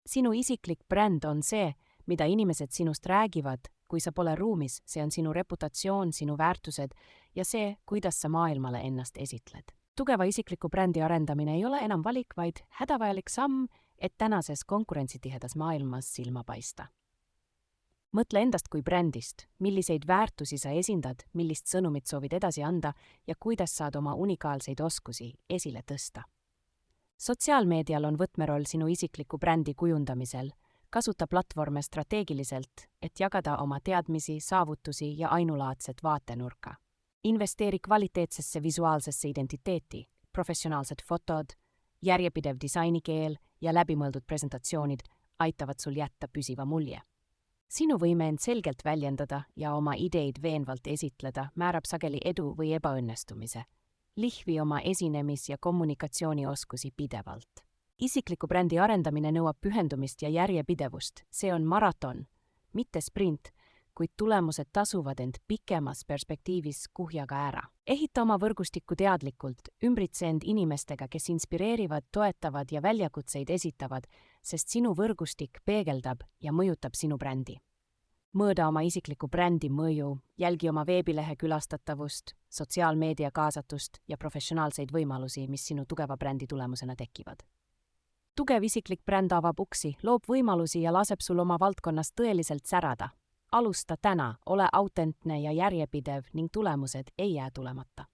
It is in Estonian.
Sinu isiklik bränd on see, mida inimesed sinust räägivad, kui sa pole ruumis, see on sinu reputatsioon, sinu väärtused ja see, kuidas sa maailmale ennast esitled. Tugeva isikliku brändi arendamine ei ole enam valik, vaid hädavajalik samm, et tänases konkurentsitihedas maailmas silma paista. Mõtle endast kui brändist, milliseid väärtusi sa esindad, millist sõnumit soovid edasi anda ja kuidas saad oma unikaalseid oskusi esile tõsta. Sotsiaalmeedial on võtmeroll sinu isikliku brändi kujundamisel. Kasuta platvorme strateegiliselt, et jagada oma teadmisi, saavutusi ja ainulaadset vaatenurka. Investeeri kvaliteetsesse visuaalsesse identiteeti, professionaalsed fotod, järjepidev disainikeel ja läbimõeldud presentatsioonid aitavad sul jätta püsiva mulje. Sinu võime end selgelt väljendada ja oma ideid veenvalt esitleda määrab sageli edu või ebaõnnestumise. Lihvi oma esinemis- ja kommunikatsioonioskusi pidevalt. Isikliku brändi arendamine nõuab pühendumist ja järjepidevust. See on maraton, mitte sprint, kuid tulemused tasuvad end pikemas perspektiivis kuhjaga ära. Ehita oma võrgustikku teadlikult, ümbritse end inimestega, kes inspireerivad, toetavad ja väljakutseid esitavad, sest sinu võrgustik peegeldab ja mõjutab sinu brändi. Mõõda oma isikliku brändi mõju, jälgi oma veebilehe külastatavust, sotsiaalmeedia kaasatust ja professionaalseid võimalusi, mis sinu tugeva brändi tulemusena tekivad. Tugev isiklik bränd avab uksi, loob võimalusi ja laseb sul oma valdkonnas tõeliselt särada. Alusta täna, ole autentne ja järjepidev ning tulemused ei jää tulemata.